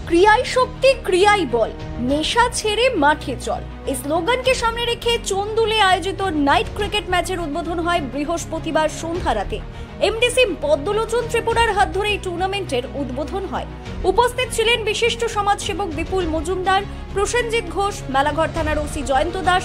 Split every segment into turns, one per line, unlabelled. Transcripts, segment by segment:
ক্রিয়াই শক্তি ক্রিয়াই বল, নেশা ছেড়ে মাঠে চল। এই স্লোগানকে সামনে রেখে চন্দুলে আয়োজিত নাইট ক্রিকেট ম্যাচের উদ্বোধন হয় বৃহস্পতিবার সন্ধ্যা রাতে। এমডিসি পদ্মলোচন ত্রিপুরার হাত ধরে এই টুর্নামেন্টের উদ্বোধন হয়। উপস্থিত ছিলেন বিশিষ্ট সমাজসেবক বিপুল মজুমদার, প্রসেনজিৎ ঘোষ, মেলাঘর থানার ওসি জয়ন্ত দাস।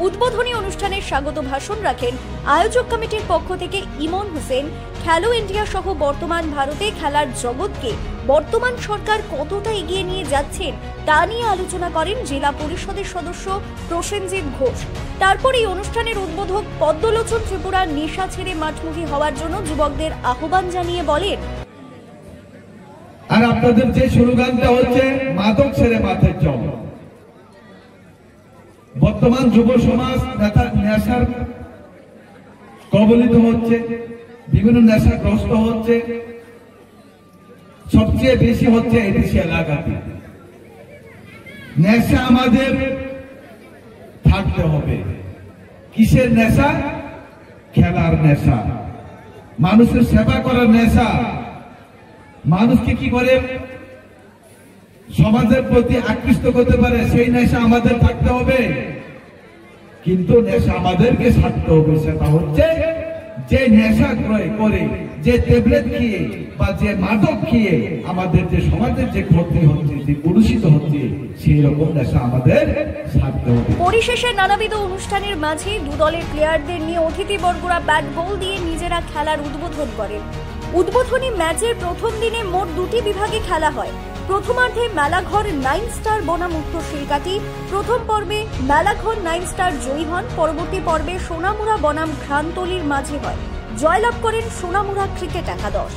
উদ্বোধনী অনুষ্ঠানে স্বাগত ভাষণ রাখেন আয়োজক কমিটির পক্ষ থেকে ইমন হোসেন। খেলো ইন্ডিয়া সহ বর্তমান ভারতে খেলার জগৎকে বর্তমান সরকার কতটা এগিয়ে নিয়ে যাচ্ছেন তা নিয়ে আলোচনা করেন জেলা পরিষদের সদস্য প্রসেনজিৎ ঘোষ। তারপর এই অনুষ্ঠানের উদ্বোধক পদ্মলোচন ত্রিপুরার নেশা ছেড়ে মাঠমুখী হওয়ার জন্য যুবকদের আহ্বান জানিয়ে বলেন,
আর আপনাদের যে স্লোগানটা হচ্ছে মাদক ছেড়ে মাঠে চল। বর্তমান যুব সমাজ নেশার কবলিত হচ্ছে, বিভিন্ন নেশাগ্রস্ত হচ্ছে, সবচেয়ে বেশি হচ্ছে এদেশি এলাকাতে। নেশা আমাদের থাকতে হবে। কিসের নেশা? খেলার নেশা, মানুষের সেবা করার নেশা, মানুষকে কি করে সমাজের প্রতি আকৃষ্ট করতে পারে সেই নেশা আমাদের থাকতে হবে। কিন্তু নেশা আমাদেরকে ছাড়তে হবে, সেটা হচ্ছে যে নেশা ক্রয় করে, যে ট্যাবলেট খেয়ে বা যে মাদক খেয়ে আমাদের যে সমাজের যে ক্ষতি হচ্ছে, যে কলুষিত হচ্ছে, সেই রকম নেশা আমাদের ছাড়তে হবে।
পরিশেষে নানাবিধ অনুষ্ঠানের মাঝে দু দলের প্লেয়ারদের নিয়ে অতিথিবর্গরা ব্যাট বল দিয়ে নিজেরা খেলার উদ্বোধন করেন। উদ্বোধনী ম্যাচের প্রথম দিনে মোট দুটি বিভাগে খেলা হয়। প্রথমার্ধে মেলাঘর 9 স্টার বনাম উত্তর শিলকাঠি। প্রথম পর্বে মেলাঘর 9 স্টার জয়ী হন। পরবর্তী পর্বে সোনামুড়া বনাম ঘ্রান্তলির মাঝে হয়। জয়লাভ করেন সোনামুড়া ক্রিকেট একাদশ।